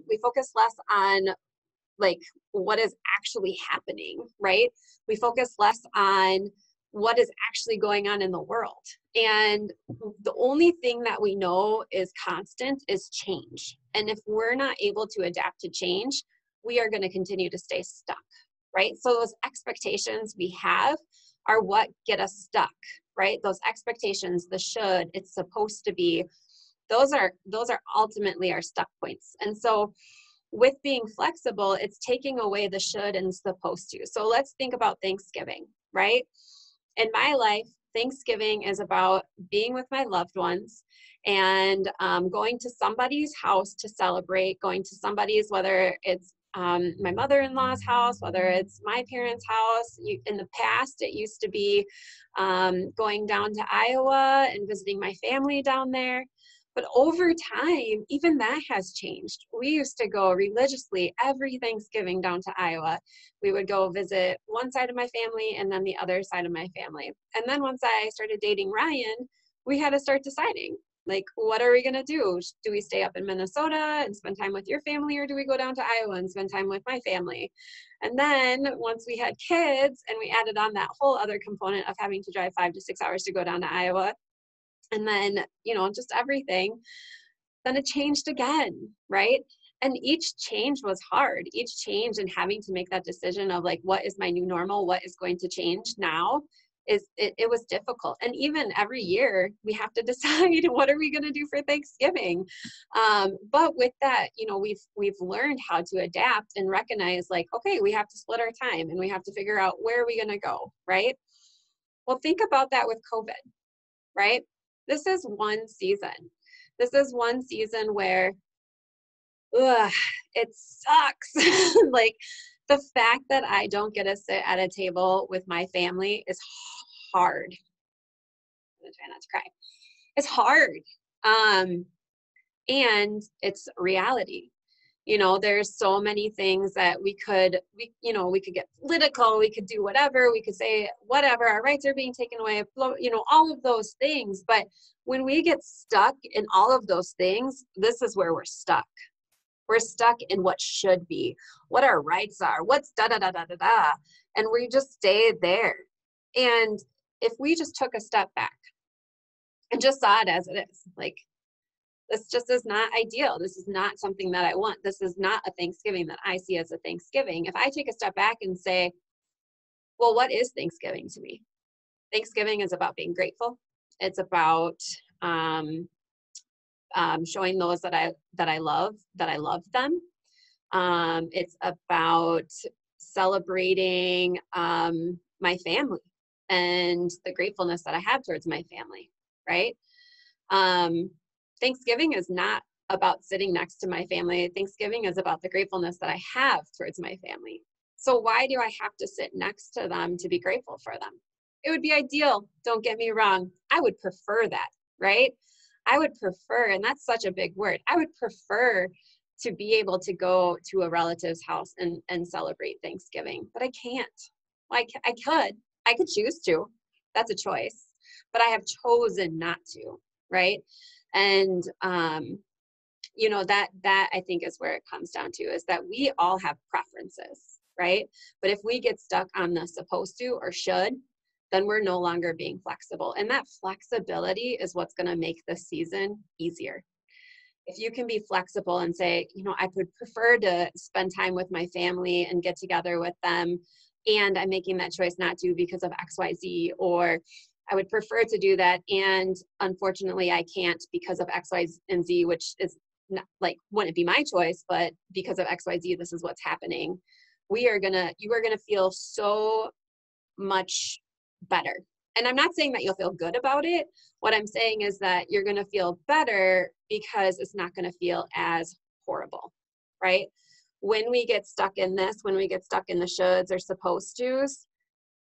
We focus less on like what is actually happening, right? We focus less on what is actually going on in the world. And the only thing that we know is constant is change. And if we're not able to adapt to change, we are going to continue to stay stuck, right? So those expectations we have are what get us stuck, right? Those expectations, the should, it's supposed to be, those are ultimately our stuck points. And so with being flexible, it's taking away the should and supposed to. So let's think about Thanksgiving, right? In my life, Thanksgiving is about being with my loved ones and going to somebody's house to celebrate, going to somebody's, whether it's my mother-in-law's house, whether it's my parents' house. In the past, it used to be going down to Iowa and visiting my family down there. But over time, even that has changed. We used to go religiously every Thanksgiving down to Iowa. We would go visit one side of my family and then the other side of my family. And then once I started dating Ryan, we had to start deciding, like, what are we going to do? Do we stay up in Minnesota and spend time with your family, or do we go down to Iowa and spend time with my family? And then once we had kids and we added on that whole other component of having to drive 5 to 6 hours to go down to Iowa, and then, just everything, then it changed again, right? And each change was hard. Each change and having to make that decision of like, what is my new normal? What is going to change now? It was difficult. And even every year we have to decide, what are we going to do for Thanksgiving? But with that, we've learned how to adapt and recognize like, okay, we have to split our time and we have to figure out where are we going to go, right? Well, think about that with COVID, right? This is one season. This is one season where it sucks. Like the fact that I don't get to sit at a table with my family is hard. I'm gonna try not to cry. It's hard. And it's reality. There's so many things that we could get political, we could do whatever, we could say whatever, our rights are being taken away, all of those things. But when we get stuck in all of those things, this is where we're stuck. We're stuck in what should be, what our rights are, what's da da da da da da, and we just stay there. And if we just took a step back and just saw it as it is, like, this just is not ideal. This is not something that I want. This is not a Thanksgiving that I see as a Thanksgiving. If I take a step back and say, well, what is Thanksgiving to me? Thanksgiving is about being grateful. It's about showing those that I love them. It's about celebrating my family and the gratefulness that I have towards my family, right? Thanksgiving is not about sitting next to my family. Thanksgiving is about the gratefulness that I have towards my family. So why do I have to sit next to them to be grateful for them? It would be ideal. Don't get me wrong. I would prefer that, right? I would prefer, and that's such a big word, I would prefer to be able to go to a relative's house and celebrate Thanksgiving, but I can't. Like I could choose to. That's a choice, but I have chosen not to, right? And, that I think is where it comes down to, is that we all have preferences, right? But if we get stuck on the supposed to or should, then we're no longer being flexible. And that flexibility is what's going to make the season easier. If you can be flexible and say, I would prefer to spend time with my family and get together with them, and I'm making that choice not to because of XYZ, or I would prefer to do that, and unfortunately I can't because of X, Y, and Z, which is not, like, wouldn't be my choice, but because of XYZ, this is what's happening. You are gonna feel so much better. And I'm not saying that you'll feel good about it. What I'm saying is that you're gonna feel better because it's not gonna feel as horrible, right? When we get stuck in this, when we get stuck in the shoulds or supposed tos,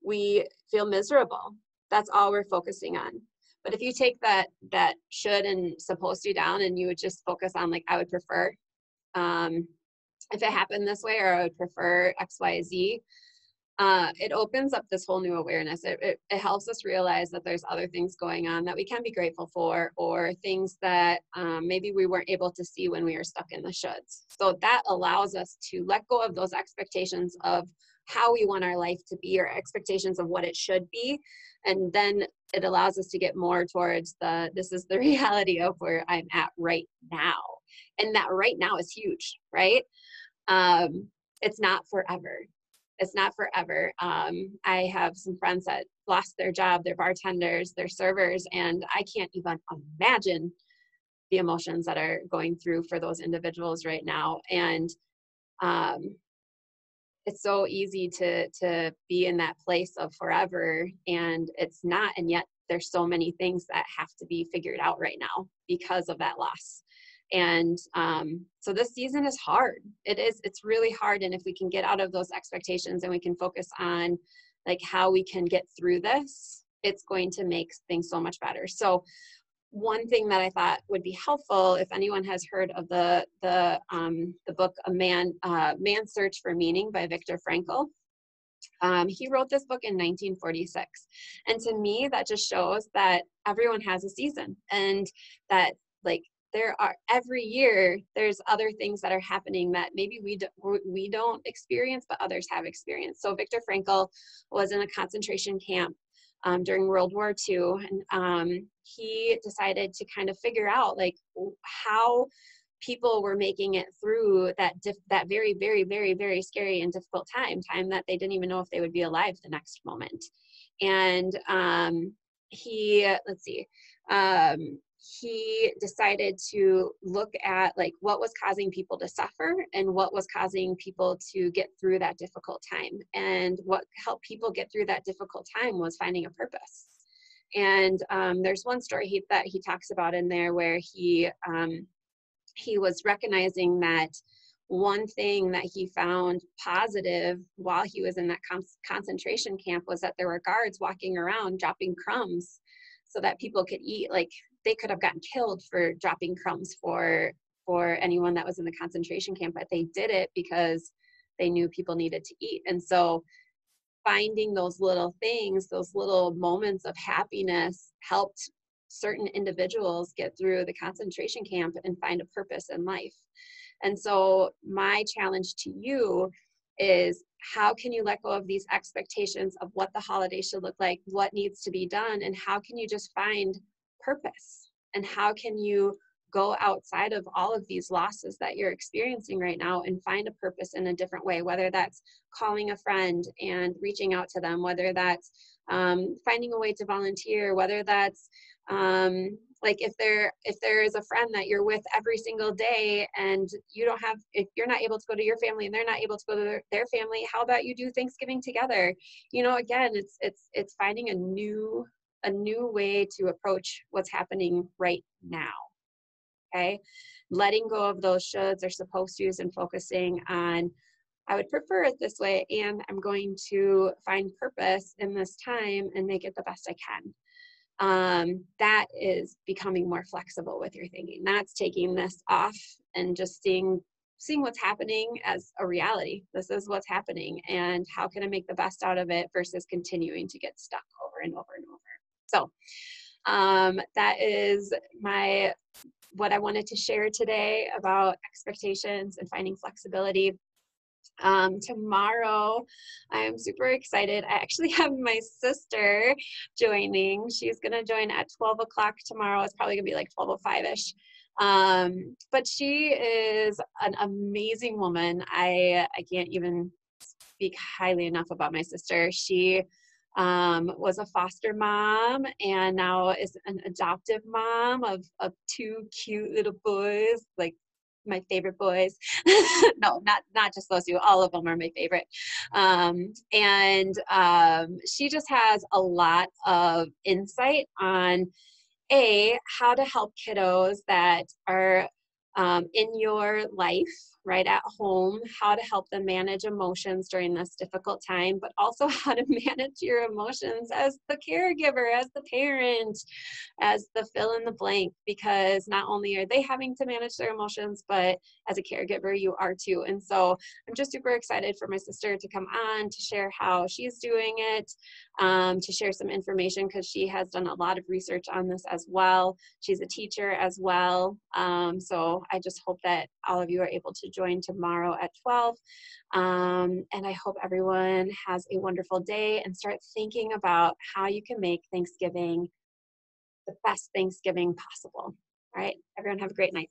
we feel miserable. That's all we're focusing on. But if you take that should and supposed to down, and you would just focus on, like, I would prefer, if it happened this way, or I would prefer X, Y, Z, it opens up this whole new awareness. It helps us realize that there's other things going on that we can be grateful for, or things that maybe we weren't able to see when we were stuck in the shoulds. So that allows us to let go of those expectations of how we want our life to be, or expectations of what it should be. And then it allows us to get more towards this is the reality of where I'm at right now. And that right now is huge, right? It's not forever. It's not forever. I have some friends that lost their job, they're bartenders, they're servers, and I can't even imagine the emotions that are going through for those individuals right now. And it's so easy to be in that place of forever, and it's not. And yet there's so many things that have to be figured out right now because of that loss. And so this season is hard. It's really hard. And if we can get out of those expectations and we can focus on like how we can get through this, it's going to make things so much better. So one thing that I thought would be helpful, if anyone has heard of the book Man's Search for Meaning by Viktor Frankl. He wrote this book in 1946. And to me, that just shows that everyone has a season, and that like there are every year there's other things that are happening that maybe we don't experience, but others have experienced. So Viktor Frankl was in a concentration camp during World War II, and he decided to kind of figure out like how people were making it through that very, very, very, very scary and difficult time that they didn't even know if they would be alive the next moment. And he decided to look at like what was causing people to suffer and what was causing people to get through that difficult time. And what helped people get through that difficult time was finding a purpose. And there's one story that he talks about in there where he was recognizing that one thing that he found positive while he was in that concentration camp was that there were guards walking around dropping crumbs so that people could eat. Like they could have gotten killed for dropping crumbs for anyone that was in the concentration camp, but they did it because they knew people needed to eat. And so finding those little things, those little moments of happiness helped certain individuals get through the concentration camp and find a purpose in life. And so my challenge to you is, how can you let go of these expectations of what the holiday should look like, what needs to be done, and how can you just find purpose? And how can you go outside of all of these losses that you're experiencing right now and find a purpose in a different way, whether that's calling a friend and reaching out to them, whether that's finding a way to volunteer, whether that's like if there is a friend that you're with every single day and if you're not able to go to your family and they're not able to go to their family, how about you do Thanksgiving together? You know, again, it's finding a new way to approach what's happening right now. Okay, letting go of those shoulds or supposed to's and focusing on, I would prefer it this way, and I'm going to find purpose in this time and make it the best I can. That is becoming more flexible with your thinking. That's taking this off and just seeing what's happening as a reality. This is what's happening, and how can I make the best out of it versus continuing to get stuck over and over and over. So that is what I wanted to share today about expectations and finding flexibility. Tomorrow, I am super excited. I actually have my sister joining. She's going to join at 12 o'clock tomorrow. It's probably going to be like 12:05-ish. But she is an amazing woman. I can't even speak highly enough about my sister. She was a foster mom and now is an adoptive mom of two cute little boys, like my favorite boys. No, not just those two, all of them are my favorite. She just has a lot of insight on how to help kiddos that are in your life right at home, how to help them manage emotions during this difficult time, but also how to manage your emotions as the caregiver, as the parent, as the fill in the blank, because not only are they having to manage their emotions, but as a caregiver, you are too. And so I'm just super excited for my sister to come on to share how she's doing it, to share some information because she has done a lot of research on this as well. She's a teacher as well. So I just hope that all of you are able to join tomorrow at 12. And I hope everyone has a wonderful day and start thinking about how you can make Thanksgiving the best Thanksgiving possible. All right, everyone have a great night.